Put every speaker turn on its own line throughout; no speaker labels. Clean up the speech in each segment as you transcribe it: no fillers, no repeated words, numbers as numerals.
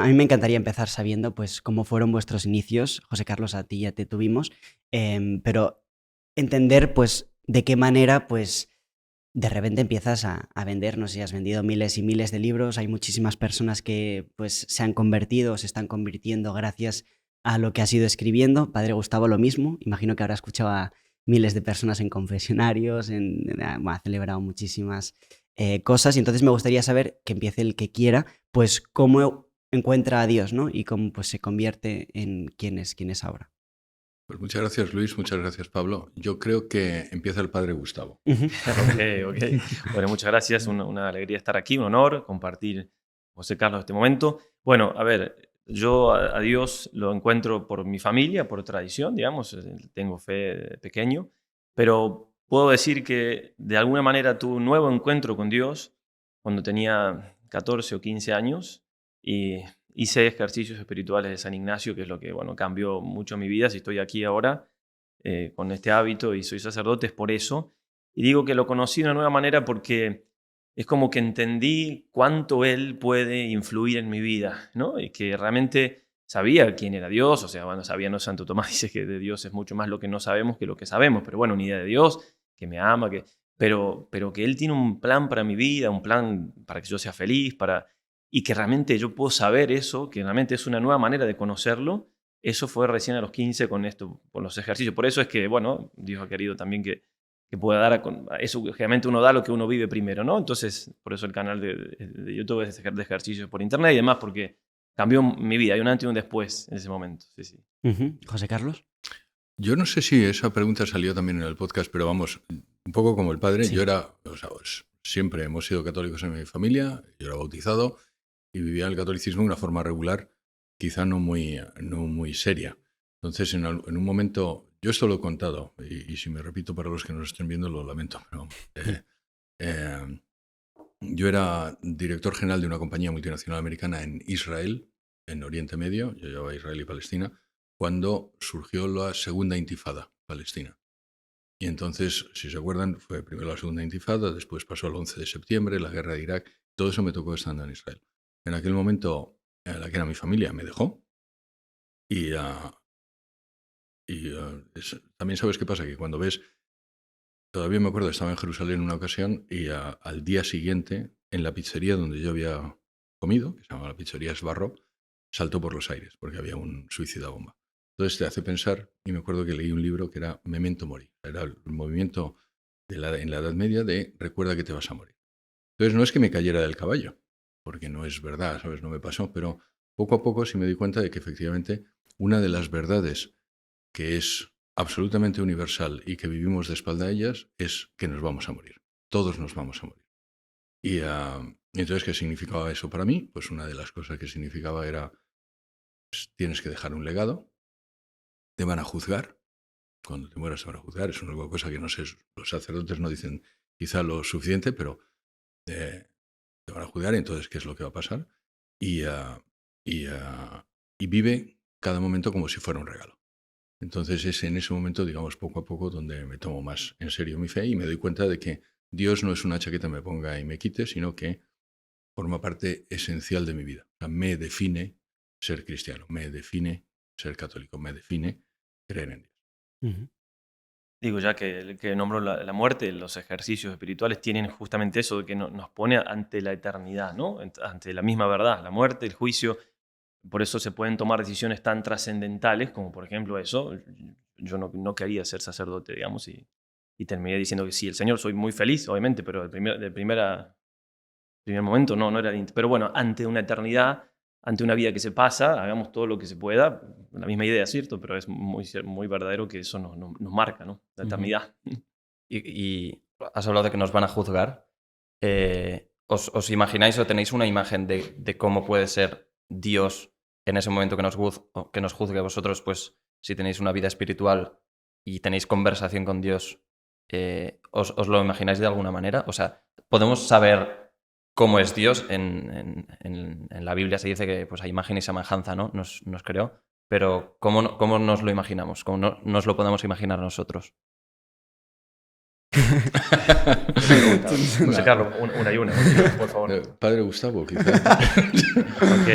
A mí me encantaría empezar sabiendo, pues, cómo fueron vuestros inicios. José Carlos, a ti ya te tuvimos, pero entender, pues, de qué manera, pues, de repente empiezas a vender. No sé si has vendido miles y miles de libros. Hay muchísimas personas que, pues, se han convertido o se están convirtiendo gracias a lo que has ido escribiendo. Padre Gustavo, lo mismo. Imagino que habrá escuchado a miles de personas en confesionarios, bueno, ha celebrado muchísimas cosas. Y entonces me gustaría saber, que empiece el que quiera, pues, cómo encuentra a Dios, ¿no? Y cómo, pues, se convierte en quien es ahora.
Pues muchas gracias, Luis, muchas gracias, Pablo. Yo creo que empieza el padre Gustavo.
Ujú.
Ok. Bueno, muchas gracias. Una alegría estar aquí, un honor compartir, José Carlos, este momento. Bueno, a ver, yo a Dios lo encuentro por mi familia, por tradición, digamos. Tengo fe de pequeño, pero puedo decir que de alguna manera tuve un nuevo encuentro con Dios cuando tenía 14 o 15 años y hice ejercicios espirituales de San Ignacio, que es lo que, bueno, cambió mucho mi vida. Si estoy aquí ahora con este hábito y soy sacerdote, es por eso. Y digo que lo conocí de una nueva manera porque es como que entendí cuánto Él puede influir en mi vida, ¿no? Y que realmente sabía quién era Dios, o sea, bueno, sabía, no, Santo Tomás dice que de Dios es mucho más lo que no sabemos que lo que sabemos, pero bueno, una idea de Dios, que me ama, pero que Él tiene un plan para mi vida, un plan para que yo sea feliz, y que realmente yo puedo saber eso, que realmente es una nueva manera de conocerlo. Eso fue recién a los 15 con esto, con los ejercicios. Por eso es que, bueno, Dios ha querido también que pueda dar a eso. Generalmente uno da lo que uno vive primero, ¿no? Entonces, por eso el canal de YouTube es de ejercicios por internet y demás, porque cambió mi vida. Hay un antes y un después en ese momento. Sí, sí.
José Carlos.
Yo no sé si esa pregunta salió también en el podcast, pero vamos, un poco como el padre,
Sí.
yo era, o sea, pues, siempre hemos sido católicos en mi familia, yo era bautizado y vivía el catolicismo de una forma regular, quizá no muy seria. Entonces, en un momento, yo esto lo he contado, y si me repito para los que nos estén viendo, lo lamento, pero eh, yo era director general de una compañía multinacional americana en Israel, en Oriente Medio, yo llevaba Israel y Palestina, cuando surgió la segunda intifada palestina. Y entonces, si se acuerdan, fue primero la segunda intifada, después pasó el 11 de septiembre, la guerra de Irak, todo eso me tocó estando en Israel. En aquel momento, la que era mi familia me dejó y, también sabes qué pasa, que cuando ves, todavía me acuerdo, estaba en Jerusalén una ocasión y al día siguiente, en la pizzería donde yo había comido, que se llama la pizzería Sbarro, saltó por los aires porque había un suicida bomba. Entonces te hace pensar, y me acuerdo que leí un libro que era Memento Mori, era el movimiento en la Edad Media de recuerda que te vas a morir. Entonces no es que me cayera del caballo, porque no es verdad, ¿sabes? No me pasó, pero poco a poco sí me di cuenta de que efectivamente una de las verdades que es absolutamente universal y que vivimos de espalda a ellas es que nos vamos a morir. Todos nos vamos a morir. Y entonces, ¿qué significaba eso para mí? Pues una de las cosas que significaba era, pues, tienes que dejar un legado, te van a juzgar, cuando te mueras te van a juzgar, es una cosa que no sé, los sacerdotes no dicen quizá lo suficiente, pero te van a juzgar, entonces, ¿qué es lo que va a pasar? Y, y vive cada momento como si fuera un regalo. Entonces es en ese momento, digamos, poco a poco, donde me tomo más en serio mi fe y me doy cuenta de que Dios no es una chaqueta que me ponga y me quite, sino que forma parte esencial de mi vida. O sea, me define ser cristiano, me define ser católico, me define creer en Dios.
Digo, ya que nombró la muerte, los ejercicios espirituales tienen justamente eso de que nos pone ante la eternidad, ¿no? Ante la misma verdad, la muerte, el juicio. Por eso se pueden tomar decisiones tan trascendentales como, por ejemplo, eso. Yo no quería ser sacerdote, digamos, y terminé diciendo que sí, el Señor, soy muy feliz, obviamente, pero del primer momento no era. Pero bueno, ante una eternidad, ante una vida que se pasa, hagamos todo lo que se pueda. La misma idea, ¿cierto? Pero es muy verdadero que eso nos marca, ¿no? La eternidad.
Y has hablado de que nos van a juzgar. ¿Os imagináis o tenéis una imagen de cómo puede ser Dios en ese momento que nos juzgue a vosotros? Pues si tenéis una vida espiritual y tenéis conversación con Dios, ¿os lo imagináis de alguna manera? O sea, ¿podemos saber cómo es Dios? En la Biblia se dice que pues, hay imagen y semejanza, ¿no? Nos creó. Pero ¿cómo nos lo imaginamos? ¿Cómo nos lo podemos imaginar nosotros?
José Carlos, una y una, por favor.
Padre Gustavo, quizá.
Ok.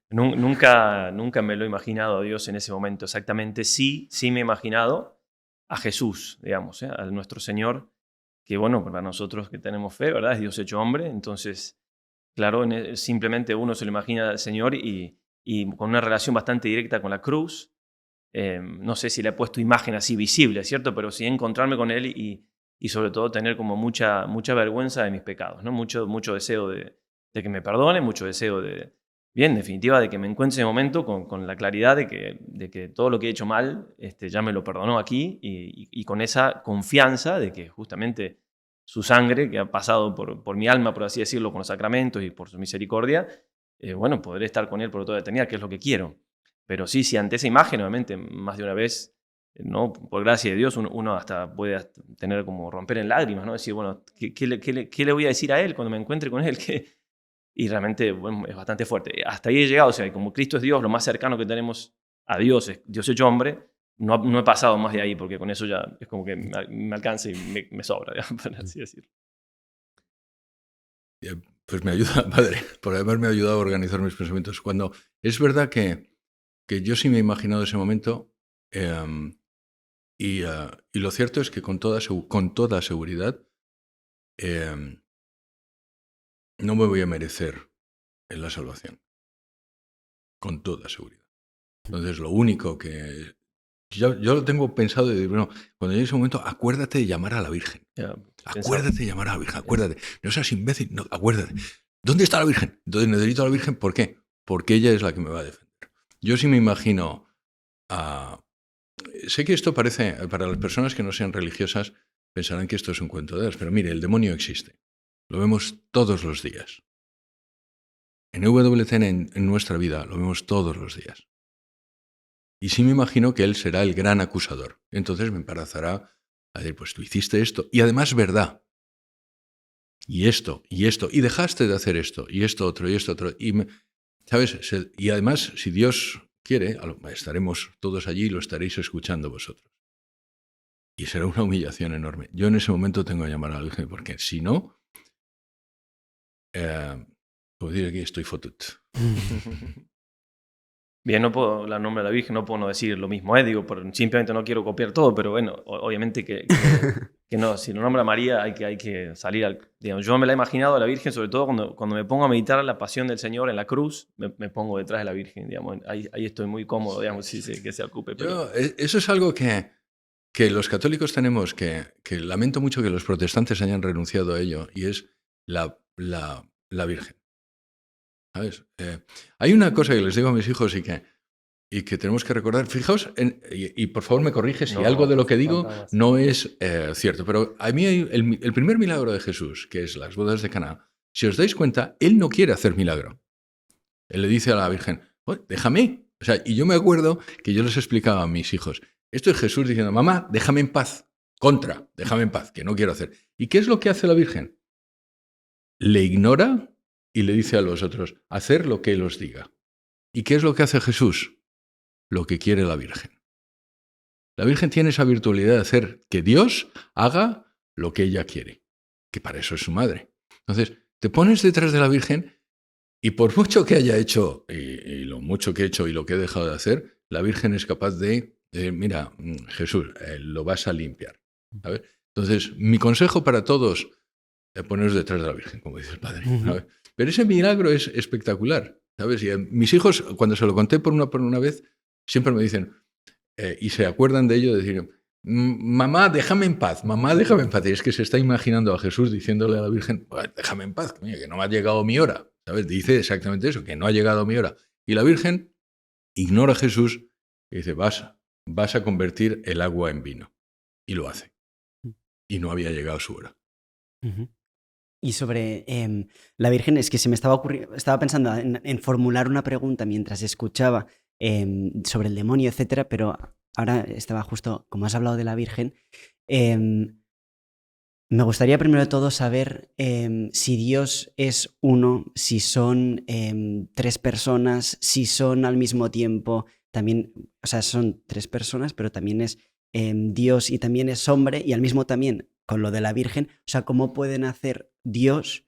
Nunca me lo he imaginado a Dios en ese momento exactamente. Sí me he imaginado a Jesús, digamos, a nuestro Señor, que bueno, para nosotros que tenemos fe, ¿verdad? Es Dios hecho hombre. Entonces, claro, simplemente uno se lo imagina al Señor y con una relación bastante directa con la cruz. No sé si le he puesto imagen así visible, ¿cierto? Pero sí encontrarme con Él y sobre todo tener como mucha vergüenza de mis pecados, ¿no? Mucho deseo de que me perdone, mucho deseo en definitiva, de que me encuentre en ese momento con la claridad de que todo lo que he hecho mal ya me lo perdonó aquí y con esa confianza de que justamente su sangre, que ha pasado por mi alma, por así decirlo, con los sacramentos y por su misericordia, bueno, podré estar con Él por toda la eternidad, que es lo que quiero. Pero sí, ante esa imagen, obviamente, más de una vez, ¿no? Por gracia de Dios, uno hasta puede tener como romper en lágrimas, ¿no? Decir, bueno, ¿qué le voy a decir a Él cuando me encuentre con Él? Y realmente, bueno, es bastante fuerte. Hasta ahí he llegado, o sea, como Cristo es Dios, lo más cercano que tenemos a Dios es Dios hecho hombre. No he pasado más de ahí, porque con eso ya es como que me alcanza y me sobra, digamos, por así decirlo.
Pues me ayuda, padre, por haberme ayudado a organizar mis pensamientos. Cuando es verdad que yo sí me he imaginado ese momento, y lo cierto es que con toda seguridad no me voy a merecer en la salvación, con toda seguridad. Entonces lo único que yo lo tengo pensado de decir, bueno, cuando llegue ese momento, acuérdate de llamar a la Virgen. Acuérdate de llamar a la Virgen, acuérdate. No seas imbécil, no, acuérdate. ¿Dónde está la Virgen? Entonces necesito a la Virgen, ¿por qué? Porque ella es la que me va a defender. Yo sí me imagino sé que esto parece, para las personas que no sean religiosas, pensarán que esto es un cuento de hadas, pero mire, el demonio existe. Lo vemos todos los días. En EWTN, en nuestra vida, lo vemos todos los días. Y sí me imagino que él será el gran acusador. Entonces me embarazará a decir, pues tú hiciste esto. Y además, verdad. Y esto, y dejaste de hacer esto, y esto otro, y esto otro. ¿Sabes? Y además, si Dios quiere, estaremos todos allí y lo estaréis escuchando vosotros. Y será una humillación enorme. Yo en ese momento tengo que llamar a la Virgen, porque si no, como decir aquí, estoy fotut.
Bien, no puedo hablar en nombre de la Virgen, no puedo no decir lo mismo, digo, simplemente no quiero copiar todo, pero bueno, obviamente que no, si lo nombra María hay que salir digamos, yo me la he imaginado a la Virgen, sobre todo cuando me pongo a meditar la pasión del Señor en la cruz, me pongo detrás de la Virgen, digamos, ahí estoy muy cómodo, digamos, que se ocupe. Pero...
Eso es algo que los católicos tenemos, que lamento mucho que los protestantes hayan renunciado a ello, y es la Virgen. ¿Sabes? Hay una cosa que les digo a mis hijos y que tenemos que recordar. Fijaos, y por favor me corrige si algo de lo que digo no es cierto, pero a mí el primer milagro de Jesús, que es las bodas de Caná, si os dais cuenta, él no quiere hacer milagro. Él le dice a la Virgen, déjame. O sea, y yo me acuerdo que yo les explicaba a mis hijos, esto es Jesús diciendo, mamá, déjame en paz, déjame en paz, que no quiero hacer. ¿Y qué es lo que hace la Virgen? Le ignora y le dice a los otros, hacer lo que Él os diga. ¿Y qué es lo que hace Jesús? Lo que quiere la Virgen. La Virgen tiene esa virtualidad de hacer que Dios haga lo que ella quiere, que para eso es su madre. Entonces, te pones detrás de la Virgen y por mucho que haya hecho, y lo mucho que he hecho y lo que he dejado de hacer, la Virgen es capaz de mira, Jesús, lo vas a limpiar. ¿Sabes? Entonces, mi consejo para todos, poneros detrás de la Virgen, como dice el Padre. ¿Sabes? Pero ese milagro es espectacular. ¿Sabes? Y mis hijos, cuando se lo conté por una vez, siempre me dicen, y se acuerdan de ello, de decir, mamá, déjame en paz, mamá, déjame en paz. Y es que se está imaginando a Jesús diciéndole a la Virgen, déjame en paz, que no me ha llegado mi hora. ¿Sabes? Dice exactamente eso, que no ha llegado mi hora. Y la Virgen ignora a Jesús y dice, vas a convertir el agua en vino. Y lo hace. Y no había llegado su hora.
Y sobre la Virgen, es que se me estaba pensando en formular una pregunta mientras escuchaba sobre el demonio, etcétera, pero ahora estaba justo, como has hablado de la Virgen, me gustaría primero de todo saber si Dios es uno, si son 3 personas, si son al mismo tiempo, también, o sea, son 3 personas, pero también es Dios y también es hombre, y al mismo también con lo de la Virgen, o sea, cómo pueden hacer Dios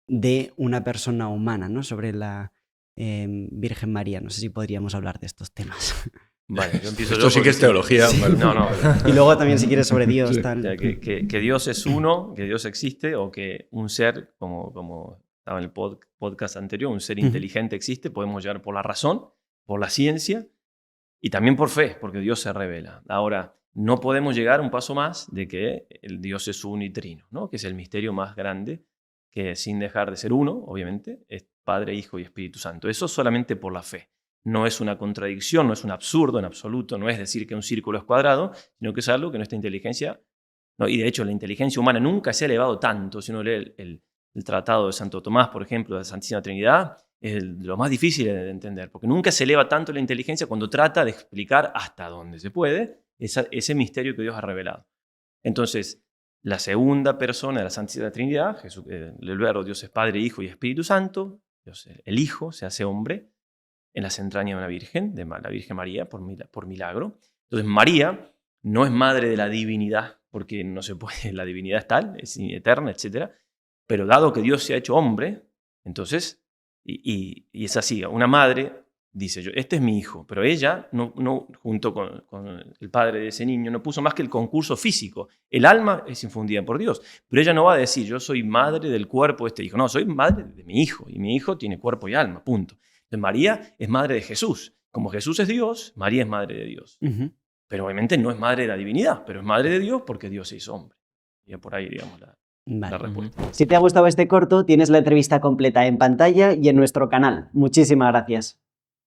de una persona humana, ¿no? Sobre la Virgen María. No sé si podríamos hablar de estos temas.
Vale, yo empiezo
Esto sí que es teología.
Sí,
Vale.
no.
Y luego también si quieres sobre Dios,
Sí.
tal.
O sea, que Dios es uno, que Dios existe, o que un ser, como estaba en el podcast anterior, un ser inteligente existe, podemos llegar por la razón, por la ciencia y también por fe, porque Dios se revela. Ahora, no podemos llegar un paso más de que el Dios es uno y trino, ¿no? Que es el misterio más grande, que sin dejar de ser uno, obviamente, es Padre, Hijo y Espíritu Santo. Eso solamente por la fe. No es una contradicción, no es un absurdo en absoluto, no es decir que un círculo es cuadrado, sino que es algo que nuestra inteligencia, no, y de hecho la inteligencia humana nunca se ha elevado tanto. Si uno lee el tratado de Santo Tomás, por ejemplo, de la Santísima Trinidad, es lo más difícil de entender, porque nunca se eleva tanto la inteligencia cuando trata de explicar hasta dónde se puede ese misterio que Dios ha revelado. Entonces, la segunda persona de la Santísima Trinidad, el Verbo, Dios es Padre, Hijo y Espíritu Santo, Dios, el Hijo se hace hombre en las entrañas de una Virgen, de la Virgen María, por milagro. Entonces, María no es madre de la divinidad, porque no se puede, la divinidad es tal, es eterna, etc. Pero dado que Dios se ha hecho hombre, entonces, y es así, una madre dice, este es mi hijo, pero ella, no junto con el padre de ese niño, no puso más que el concurso físico. El alma es infundida por Dios, pero ella no va a decir, yo soy madre del cuerpo de este hijo. No, soy madre de mi hijo, y mi hijo tiene cuerpo y alma, punto. Entonces, María es madre de Jesús. Como Jesús es Dios, María es madre de Dios. Pero obviamente no es madre de la divinidad, pero es madre de Dios porque Dios se hizo hombre. Y por ahí, digamos, la respuesta.
Si te ha gustado este corto, tienes la entrevista completa en pantalla y en nuestro canal. Muchísimas gracias.